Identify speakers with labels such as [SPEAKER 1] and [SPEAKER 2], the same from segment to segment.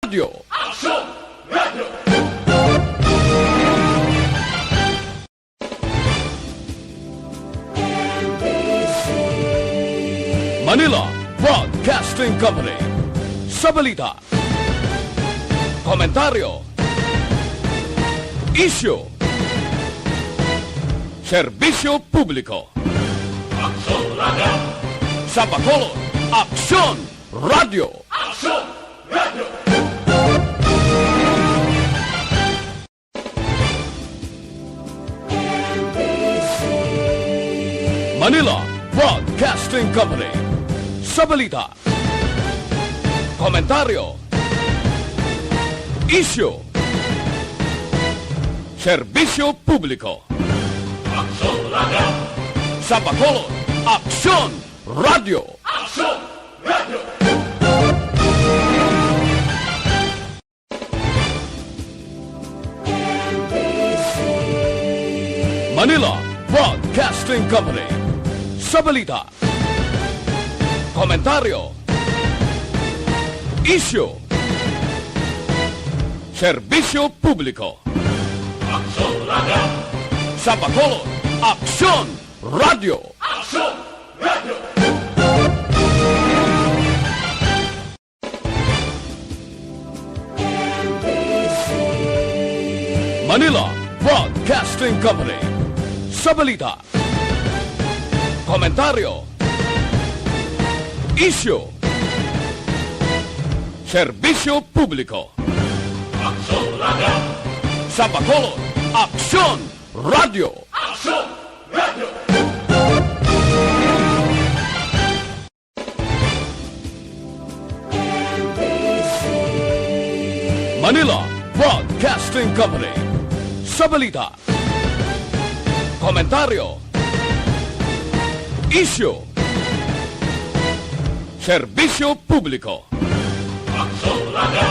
[SPEAKER 1] Radio.
[SPEAKER 2] Action Radio.
[SPEAKER 1] Manila Broadcasting Company. Sa balita, komentaryo, isyu, serbisyo publiko.
[SPEAKER 2] Action Radio.
[SPEAKER 1] Sa Bacolod, Aksyon Radio.
[SPEAKER 2] Action Radio.
[SPEAKER 1] Manila Broadcasting Company. Sa balita, komentaryo, isyu, serbisyo publiko.
[SPEAKER 2] Action Radio.
[SPEAKER 1] Sa Bacolod, Aksyon Radio.
[SPEAKER 2] Action Radio.
[SPEAKER 1] Manila Broadcasting Company. Sa balita, komentaryo, isyu, serbisyo publiko.
[SPEAKER 2] Action Radio.
[SPEAKER 1] Sa Bacolod, Aksyon Radio.
[SPEAKER 2] Action Radio.
[SPEAKER 1] Manila Broadcasting Company. Sa balita, komentaryo, isyu, serbisyo publiko.
[SPEAKER 2] Action Radio.
[SPEAKER 1] Sa Bacolod, Aksyon Radio.
[SPEAKER 2] Action Radio.
[SPEAKER 1] Manila Broadcasting Company. Sa balita, komentaryo, isyu, serbisyo publiko.
[SPEAKER 2] Action Radio.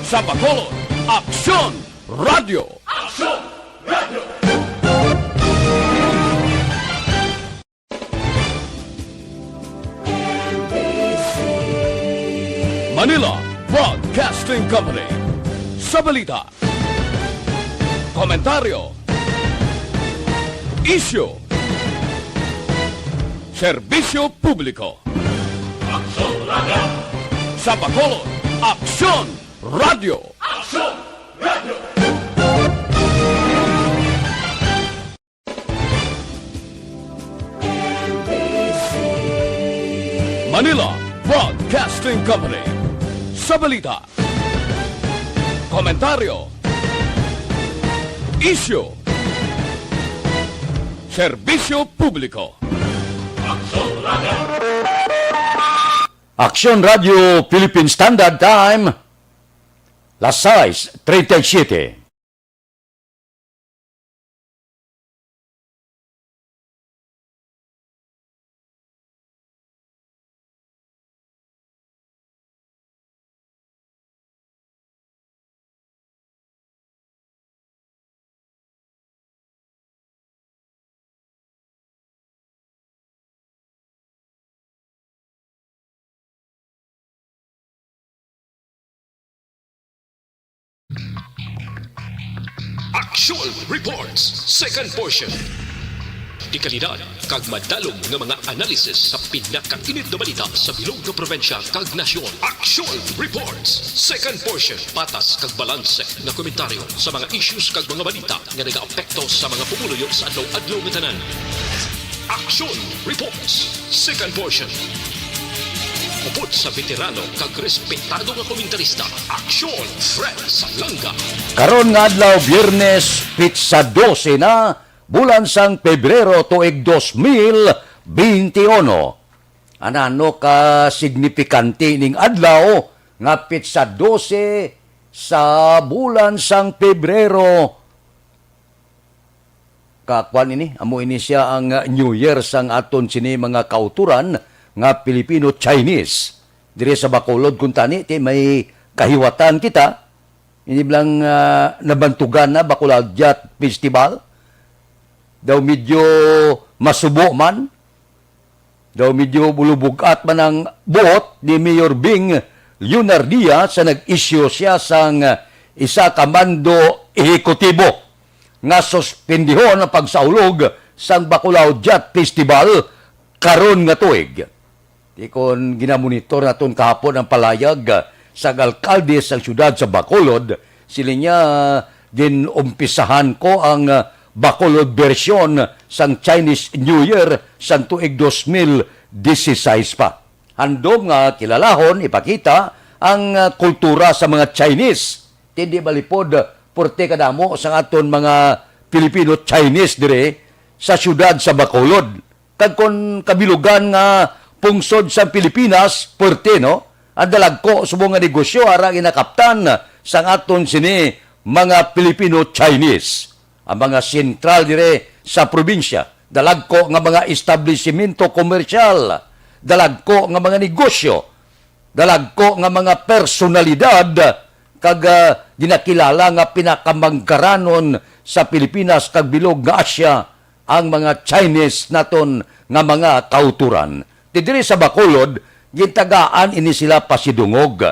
[SPEAKER 1] Sa Bacolod, Aksyon Radio.
[SPEAKER 2] Action Radio.
[SPEAKER 1] Manila Broadcasting Company. Sa balita, komentaryo, isyu, serbisyo publiko.
[SPEAKER 2] Action Radio.
[SPEAKER 1] Sa Bacolod, Aksyon Radio.
[SPEAKER 2] Action Radio.
[SPEAKER 1] Manila Broadcasting Company. Sa balita, komentaryo, isyu, serbisyo publiko.
[SPEAKER 2] Action Radio.
[SPEAKER 3] Aksyon Radio Philippine Standard Time, las 6:37.
[SPEAKER 4] Actual Reports, second portion. Di kalidad, kag madalong nga mga analisis sa pinakainit na balita sa bilog na probinsya kag nasyon. Actual Reports, second portion. Patas kag balanse na komentaryo sa mga issues kag mga balita nga nagaapekto sa mga pumuluyo sa adlaw-adlaw nga tanan. Actual Reports, second portion. Upod sa veterano kag respetado nga komentarista, Aksyon Fred Salanga.
[SPEAKER 3] Karon nga adlaw Biyernes, pitsa 12 na, bulan sang Pebrero tuig 2021. Anano ka signifikante ning adlaw nga pitsa 12 sa bulan sang Pebrero. Kakwan ini, amo ini siya ang New Year sang aton sini mga kauturan nga Filipino-Chinese. Dire sa Bacolod kung tani, may kahiwatan kita. Hindi lang nabantugan na Bacolod Festival. Daw medyo masubo man. Daw medyo bulubugat man ang buot ni Mayor Bing Leonardia sa nag-issue siya sang isa ka mando ehekutibo nga suspendihon ang pagsaulog sang Bacolod Jet Festival karon nga tuig. Di kon ginamonitor naton kahapon ang palayag sa alkalde sa syudad sa Bacolod, sila niya ginumpisahan ko ang Bacolod version sang Chinese New Year sang tuig 2016 pa. Handom nga kilalahon, ipakita ang kultura sa mga Chinese. Hindi balipod, porte kadamo sa aton mga Filipino-Chinese dire sa syudad sa Bacolod. Kag kon kabilugan nga pungsod sa Pilipinas, porte no? Ang dalagko sa mga negosyo ara ginakaptan sa aton sini mga Filipino-Chinese. Ang mga sentral dire sa probinsya, dalagko nga mga establishmento komersyal, dalagko nga mga negosyo, dalagko nga mga personalidad kag ginakilala nga pinakamangkaranon sa Pilipinas kag bilog nga Asya ang mga Chinese naton nga mga kauturan. Tidiri sa Bacolod, gintagaan ini sila pasidungog.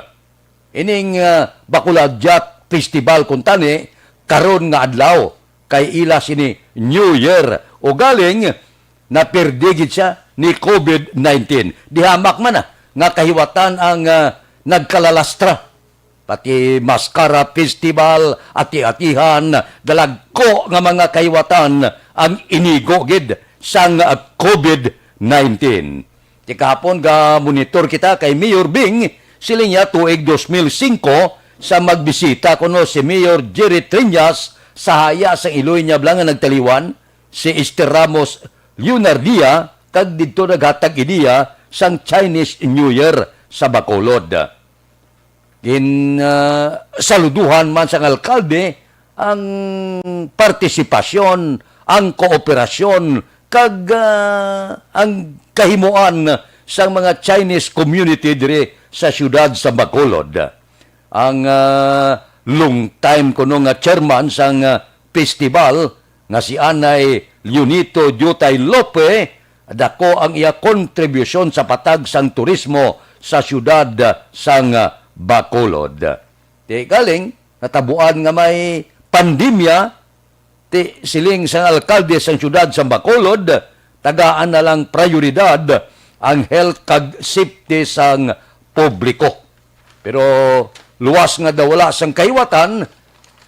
[SPEAKER 3] Ining Bacolod Jet Festival kuntani karon nga adlaw kay ila sini New Year o galing na perdigid siya ni COVID-19. Dihamak man nga kahiwatan ang nagkalalastra. Pati Mascara Festival, ati-atihan, dalagko nga mga kahiwatan ang inigogid sang COVID-19. Di kahapon ga monitor kita kay Mayor Bing, sila niya tuig 2005 sa magbisita kuno si Mayor Jerry Triñas sa haya sa Iloy niya blang nga nagtaliwan, si Esther Ramos Leonardia, kag dito naghatag ideya sang Chinese New Year sa Bacolod. Saluduhan man sang alkalde ang partisipasyon, ang kooperasyon, kag ang kahimuan sang mga Chinese community dire sa syudad sa Bacolod. Ang long time kuno nga chairman sang festival nga si Anay Leonito Jutay Lope, dako ang iya kontribusyon sa patag sang turismo sa syudad sang Bacolod. Di galing natabuan nga may pandemya, ti siling sang alkalde sang syudad sang Bacolod, tagaan na lang prioridad ang health kag safety sang publiko. Pero luwas nga daw wala sang kahiwatan,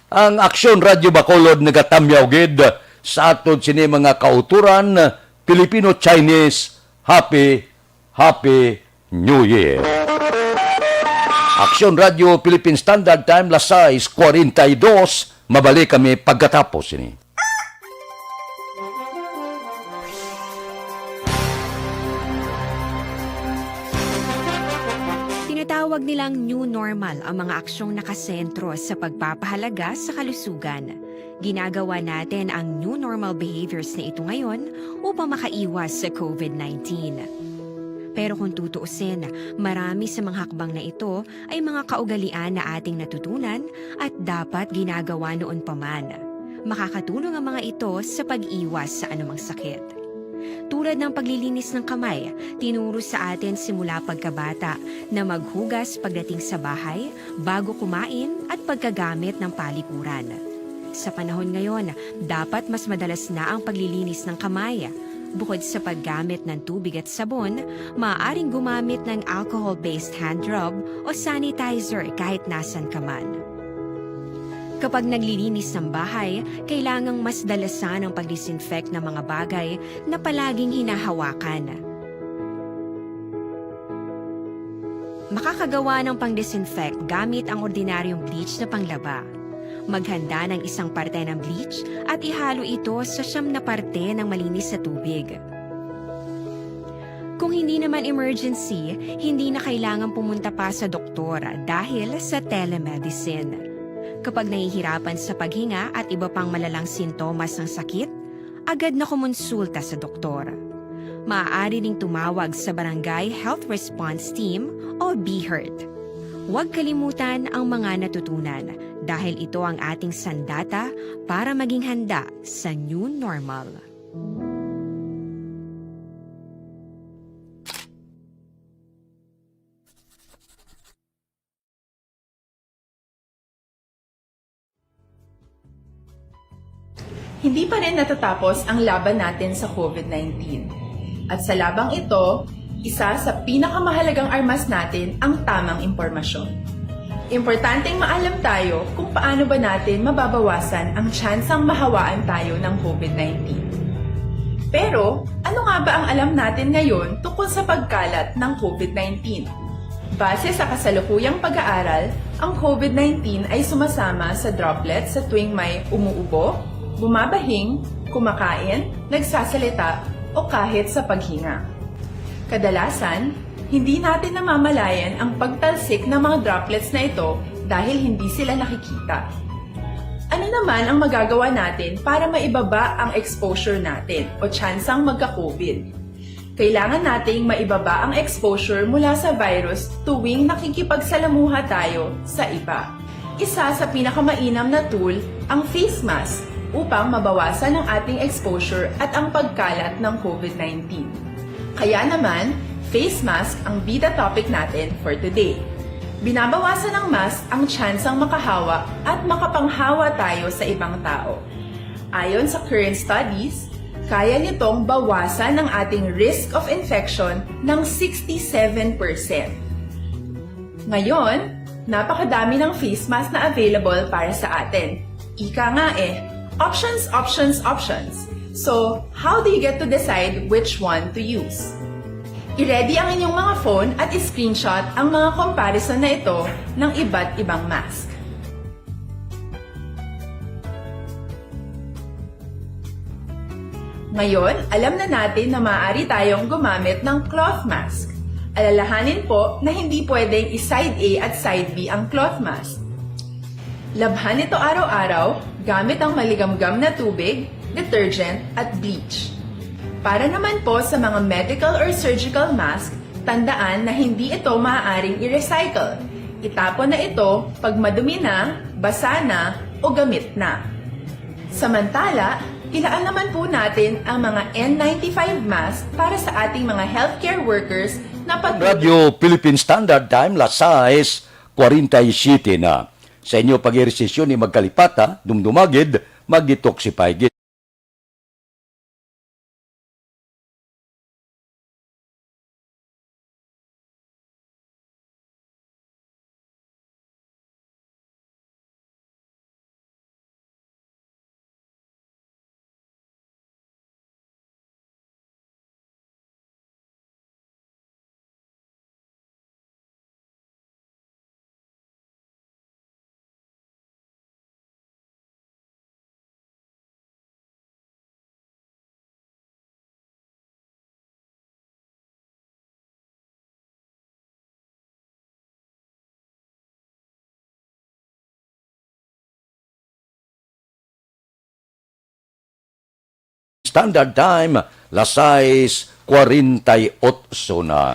[SPEAKER 3] ang Aksyon Radio Bacolod nagatamyaw gid sa aton sini mga kauturan Filipino-Chinese Happy New Year. Aksyon Radio Philippine Standard Time las 6:42, mabalik kami pagkatapos ini.
[SPEAKER 5] Tinatawag nilang new normal ang mga aksyong nakasentro sa pagpapahalaga sa kalusugan. Ginagawa natin ang new normal behaviors na ito ngayon upang makaiwas sa COVID-19. Pero kung tutuusin, marami sa mga hakbang na ito ay mga kaugalian na ating natutunan at dapat ginagawa noon pa man. Makakatulong ang mga ito sa pag-iwas sa anumang sakit. Tulad ng paglilinis ng kamay, tinuro sa atin simula pagkabata na maghugas pagdating sa bahay, bago kumain at pagkagamit ng palikuran. Sa panahon ngayon, dapat mas madalas na ang paglilinis ng kamay. Bukod sa paggamit ng tubig at sabon, maaaring gumamit ng alcohol-based hand rub o sanitizer kahit nasan ka man. Kapag naglilinis ng bahay, kailangang mas dalasan ang pag-disinfect ng mga bagay na palaging hinahawakan. Makakagawa ng pang-disinfect gamit ang ordinaryong bleach na panglaba. Maghanda ng isang parte ng bleach at ihalo ito sa 9 na parte ng malinis na tubig. Kung hindi naman emergency, hindi na kailangan pumunta pa sa doktor dahil sa telemedicine. Kapag nahihirapan sa paghinga at iba pang malalang sintomas ng sakit, agad na kumonsulta sa doktor. Maaari ding tumawag sa Barangay Health Response Team o BHERT. Huwag kalimutan ang mga natutunan dahil ito ang ating sandata para maging handa sa new normal.
[SPEAKER 6] hindi pa rin natatapos ang laban natin sa COVID-19. At sa labang ito, isa sa pinakamahalagang armas natin ang tamang impormasyon. Importanteng maalam tayo kung paano ba natin mababawasan ang tsansang mahawaan tayo ng COVID-19. Pero, ano nga ba ang alam natin ngayon tungkol sa pagkalat ng COVID-19? Base sa kasalukuyang pag-aaral, ang COVID-19 ay sumasama sa droplets sa tuwing may umuubo, bumabahing, kumakain, nagsasalita, o kahit sa paghinga. Kadalasan, hindi natin namamalayan ang pagtalsik ng mga droplets na ito dahil hindi sila nakikita. Ano naman ang magagawa natin para maibaba ang exposure natin o tsansang magka-COVID? Kailangan nating maibaba ang exposure mula sa virus tuwing nakikipagsalamuha tayo sa iba. Isa sa pinakamainam na tool ang face mask upang mabawasan ang ating exposure at ang pagkalat ng COVID-19. Kaya naman, face mask ang bida topic natin for today. Binabawasan ng mask ang tsansang makahawa at makapanghawa tayo sa ibang tao. Ayon sa current studies, kaya nitong bawasan ang ating risk of infection ng 67%. Ngayon, napakadami ng face mask na available para sa atin. Ika nga options, options, options. So, how do you get to decide which one to use? I-ready ang inyong mga phone at i-screenshot ang mga comparison na ito ng iba't ibang mask. Ngayon, alam na natin na maaari tayong gumamit ng cloth mask. Alalahanin po na hindi pwedeng i-side A at side B ang cloth mask. Labhan ito araw-araw gamit ang maligamgam na tubig, detergent at bleach. Para naman po sa mga medical or surgical mask, tandaan na hindi ito maaaring i-recycle. Itapon na ito pag madumi na, basa na, o gamit na. Samantala, ilaan naman po natin ang mga N95 mask para sa ating mga healthcare workers na
[SPEAKER 3] Radio Philippine Standard Time, las 6:47 na. Sa inyo pag-iresisyon ni magkalipata, dumdumagid, mag-detoxify. Standard Time, las 6:48 na.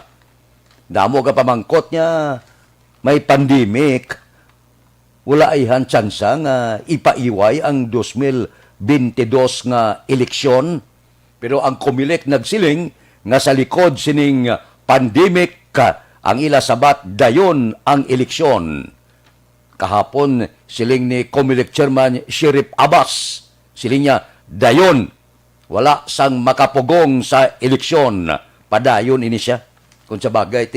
[SPEAKER 3] Damo ka pamangkot niya, may pandemic. Wala ayhan tsansa nga ipaiway ang 2022 nga eleksyon. Pero ang Comelec nagsiling nga sa likod sining pandemic ang ila sabat dayon ang eleksyon. Kahapon siling ni Comelec Chairman Sheriff Abbas, siling niya dayon wala sang makapugong sa eleksyon. Padayon ini siya. Kung sa bagay,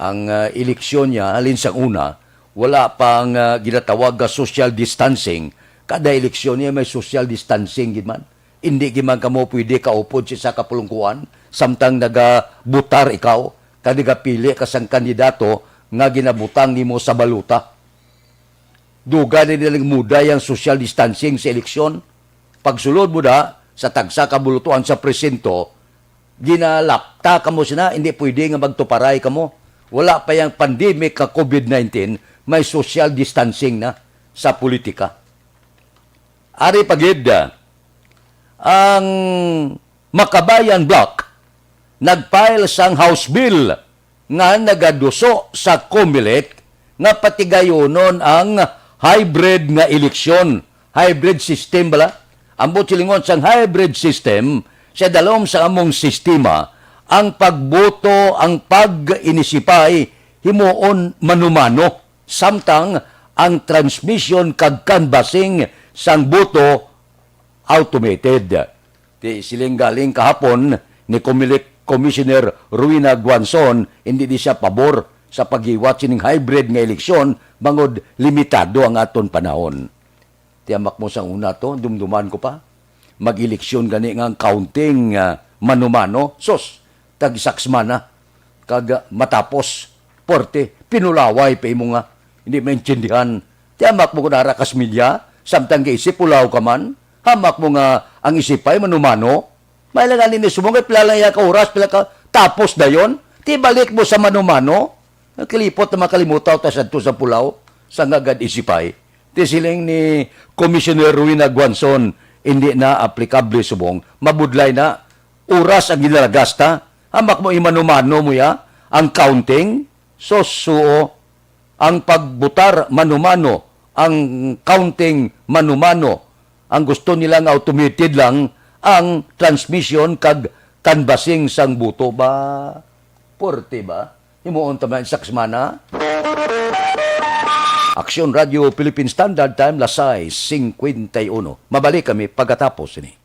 [SPEAKER 3] ang eleksyon niya, alin sa una, wala pang ginatawag social distancing. Kada eleksyon niya may social distancing, giman. Hindi giman ka mo pwede kaupod sa kapulungkuan, samtang nagabutar ikaw, kanigapili ka sang kandidato nga ginabutang nimo sa baluta. Duga na nilang muday ang social distancing sa eleksyon. Pagsulod mo na sa tagsa kabulutuan sa presinto, ginalapta ka mo sina, hindi pwede nga magtuparay ka mo. Wala pa yung pandemic ka COVID-19, may social distancing na sa politika. Ari pagid, ang Makabayan Bloc nagfile sang House Bill nga nagaduso sa Comelec nga patigayonon ang hybrid nga eleksyon. Hybrid system bala? Ambot silingon sang hybrid system, sa dalom sa among sistema, ang pagboto, ang pag-inisipay, himuon manumano, samtang ang transmission kag canvassing sang boto automated. Ti siling galing kahapon ni Commissioner Ruina Guanzon, hindi di siya pabor sa paghiwat sining hybrid nga eleksyon bangod limitado ang aton panahon. Tiyamak mo sa una to, dumduman ko pa. Mag-eleksyon gani nga ang counting mano-mano, sos, tag-saksmana, kag matapos, porte, pinulaway pa imo nga, hindi maintindihan. Tiyamak mo kunara kas milya, samtang kaisip, ulaw ka man, hamak mo nga ang isipay mano-mano, may lang ni sumungay, pila lang ka oras, pila ka tapos na yon, ti balik mo sa mano-mano, nakilipot na makalimutaw ta sa pulaw, sa ngagad isipay. Ti siling ni Commissioner Ruina Guanzon, hindi na applicable subong, mabudlay na, oras ang ginalagasta, hamak mo imano-mano mo ya, ang counting, suo, ang pagbutar mano-mano, ang counting mano-mano, ang gusto nila nga automated lang, ang transmission kag canvassing sang buto ba? Porte ba? Himuon taman saksmana? Aksyon Radio Philippine Standard Time, Lasay, 51. Mabalik kami pagkatapos ini.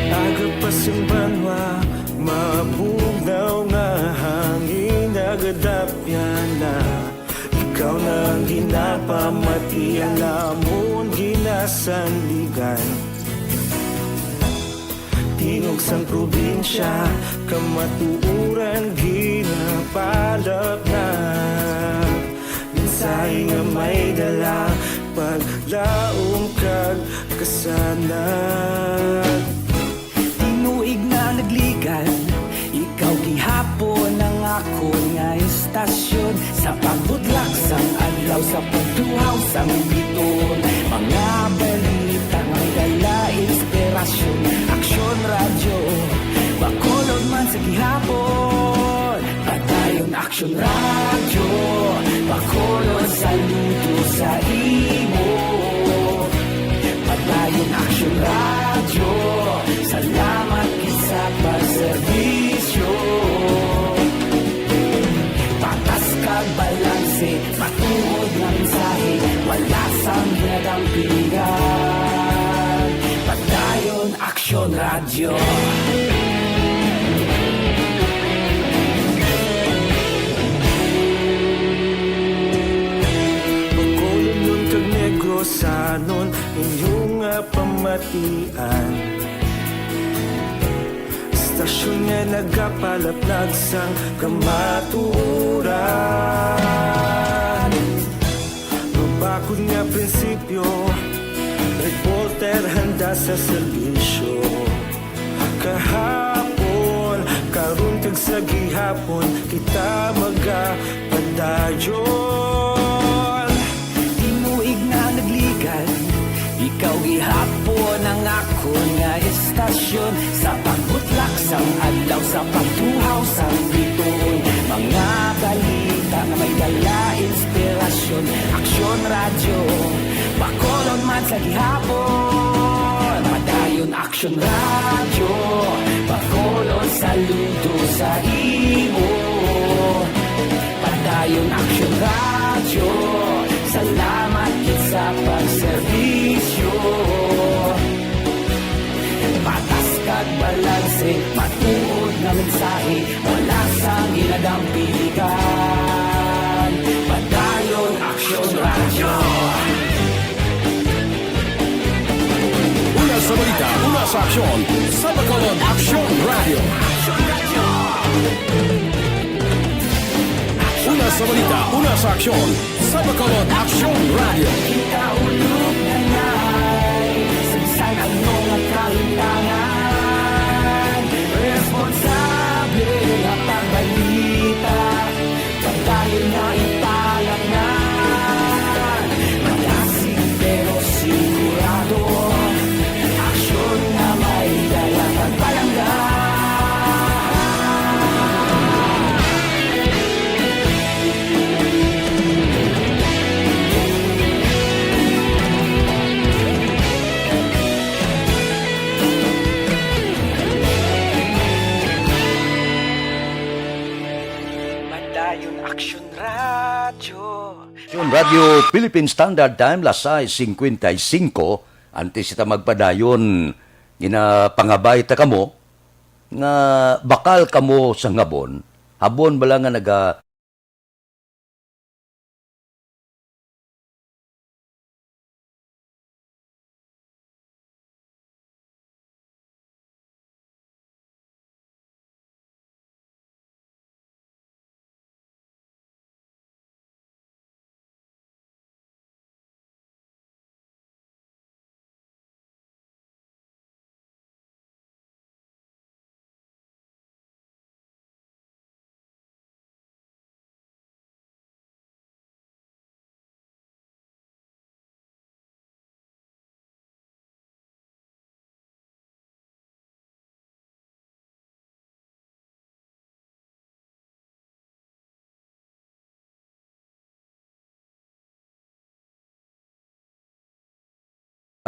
[SPEAKER 7] Agapasumbanwa, mabugnaw nga hangin nagadapyan na. Ikaw na ang ginapamati, alamon ginasandigan. Tingog sang probinsya, kamatuuran ginapalap na. Minsay nga may dala, paglaom kag kasanag.
[SPEAKER 8] Tinuig na nagligan, ikaw gihapon ang ako nga istasyon. Sa pagbudlak sang adlaw, sa pagduhaw sang biton. Mga balita nga dala inspirasyon. Aksyon radyo, bakolod man sa gihapon. Padayon aksyon radyo, bakolod saludo sa imo. Padayon aksyon radyo, salamat sa pagserbisyo. Patas kag balanse, matuod ng mensahe, wala sang ginagampiligan. Padayon aksyon radyo.
[SPEAKER 7] Bakolod nun kag Negrosanon, inyong pamatian. Stasyon nga nagapalaplag sang kamaturan. Mabakod nga prinsipyo, reporter handa sa serbisyo. Kahapon, karun kag sa gihapon, kita magapadayon.
[SPEAKER 8] Tinuig na nagligan, ikaw gihapon ang ako nga istasyon. Sa pagbutlak sang adlaw, sa pagtuhaw sang biton. Mga balita na may dala inspirasyon. Aksyon radyo, bakolod man sa gihapon. Padayon aksyon radyo, bakolod saludo sa imo. Padayon aksyon radyo, salamat kit sa pagserbisyo. Patas kag balanse, matuod na mensahe, wala sang ginadampiligan. Padayon aksyon radyo.
[SPEAKER 1] Una sa balita, una sa aksyon, sa Bacolod Aksyon Radio. Una sa balita, una sa aksyon, sa Bacolod Aksyon Radio.
[SPEAKER 8] Ikaulog na na'y sagsang ang mga kahintangan. Responsable na pagbalita, pagdayon na ipalangan. Malasig pero sigurado, aksyon na may dalang pagpalanggan.
[SPEAKER 3] Aksyon Radio Philippine Standard Time, lasay 55, antes ita magpadayon, pangabay ta kamo, nga bakal kamo sa ngabon, habon bala nga naga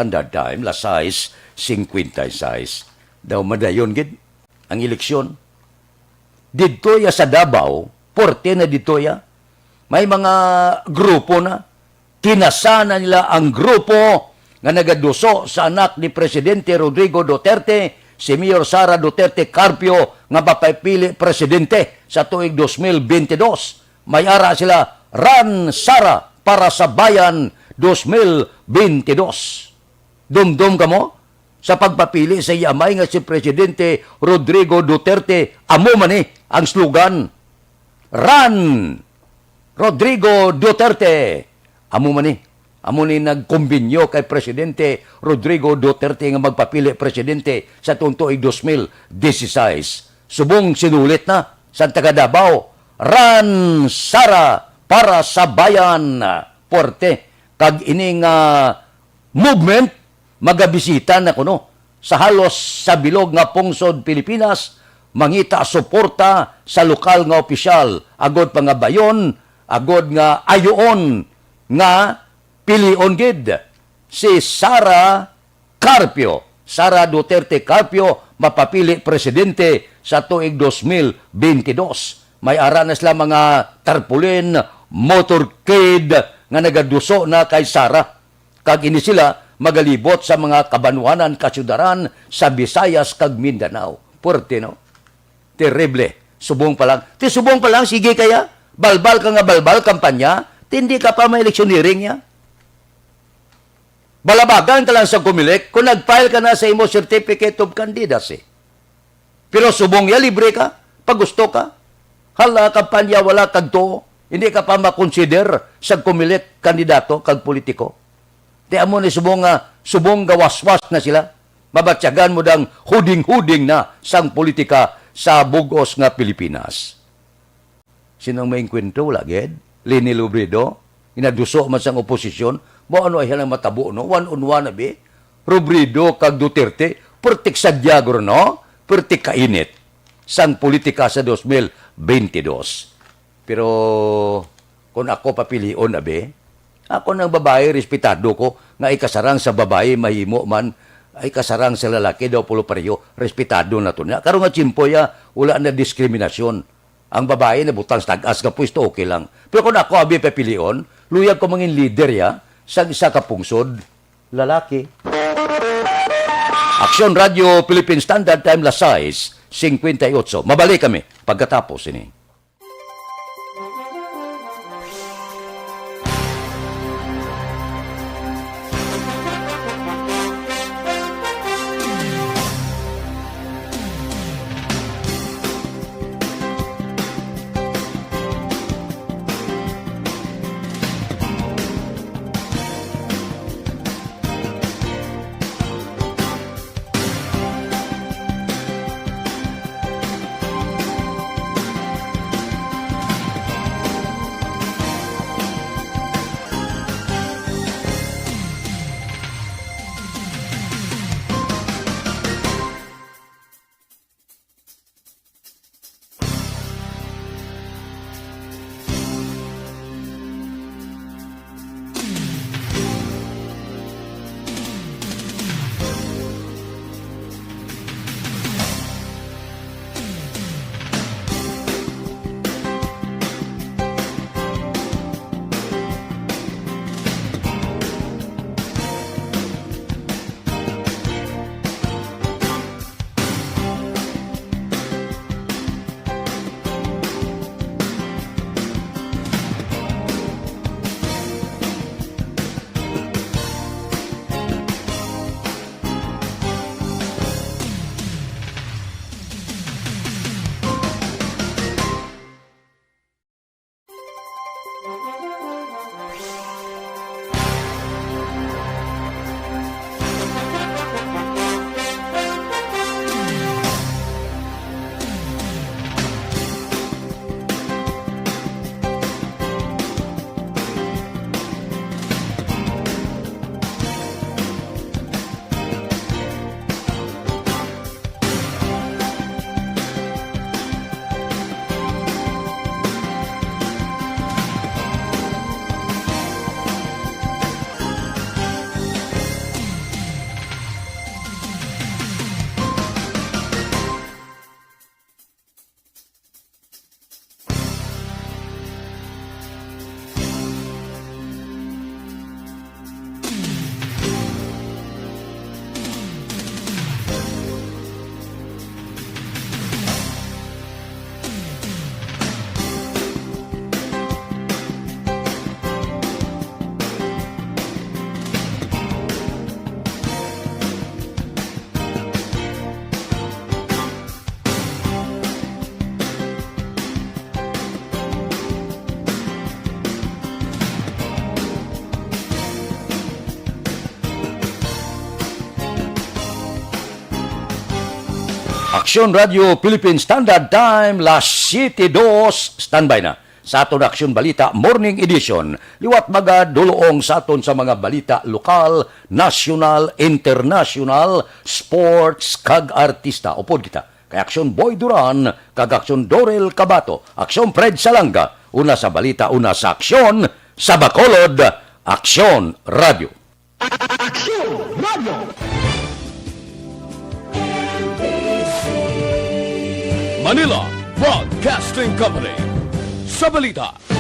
[SPEAKER 3] Standard Time, lasay 56. Daw madayon gid ang eleksyon. Dito ya sa Davao, porte na dito ya. May mga grupo na. Kinasana nila ang grupo nga nagaduso sa anak ni Presidente Rodrigo Duterte, si Mayor Sara Duterte Carpio, nga mapapili presidente sa tuig 2022. May ara sila, Run Sara para sa Bayan 2022. Dumdum ka mo sa pagpapili sa yamay nga si Presidente Rodrigo Duterte. Amo man ang slogan, Run Rodrigo Duterte. Amo man amo ni nagkombinyo kay Presidente Rodrigo Duterte nga magpapili presidente sa tuig 2016. Subong sinulit na sa taga Davao, Run Sara para sa Bayan. Porte kag ining movement magabisita na kuno sa halos sa bilog nga pungsod Pilipinas, mangita suporta sa lokal nga opisyal, agod pa nga bayon, agod nga ayoon nga pilion gid si Sara Carpio. Sara Duterte Carpio mapapili presidente sa tuig 2022. May ara na sila mga tarpulin, motorcade nga nagaduso na kay Sara. Kag ini sila magalibot sa mga kabanuanan kasyudaran sa Visayas kag Mindanao. Porte, no? Terrible. Subong pa lang. Subong pa lang, sige kaya. Balbal ka nga balbal, kampanya. Hindi ka pa may electioneering niya. Balabagan ka lang sa Comelec kung nag-file ka na sa imo certificate of candidacy. Pero subong ya, libre ka. Pag gusto ka. Hala, kampanya, wala kag to. Hindi ka pa makonsider sa Comelec kandidato kag politiko. Di amo ni subong gawaswas na sila. Mabatyagan mo dang huding-huding na sang politika sa bugos nga Pilipinas. Sinong may kwento lagid? Leni Robredo, inaduso man sang oposisyon, mo ano ay halang matabo, no? One-on-one na be. Robredo kag Duterte, pertik sadyagor, no? Pertik kainit sang politika sa 2022. Pero kung ako papilion na be, ako ng babae, respetado ko, nga ikasarang sa babae, mahimo man, ay kasarang sa lalaki daw pulo pareho, respetado na to niya. Karon nga chimpo ya, wala na diskriminasyon. Ang babae na butang sa tagas ka pwesto, okay lang. Pero kung ako abi papilion, luyag ko mangin leader ya, sa isa ka pungsod, lalaki. Aksyon Radio Philippine Standard Time, lasay 58. Mabalik kami pagkatapos ini. Aksyon Radio Philippine Standard Time, Las 7:02, standby na. Sa aton Aksyon Balita Morning Edition, liwat magaduloong sa aton sa mga balita lokal, national, international, sports, kag artista. Upod kita. Kay Aksyon Boy Duran, kag Aksyon Dorel Cabato, Aksyon Fred Salanga, una sa balita, una sa aksyon, sa Bacolod, Aksyon Radio.
[SPEAKER 1] Manila Broadcasting Company. Sa balita.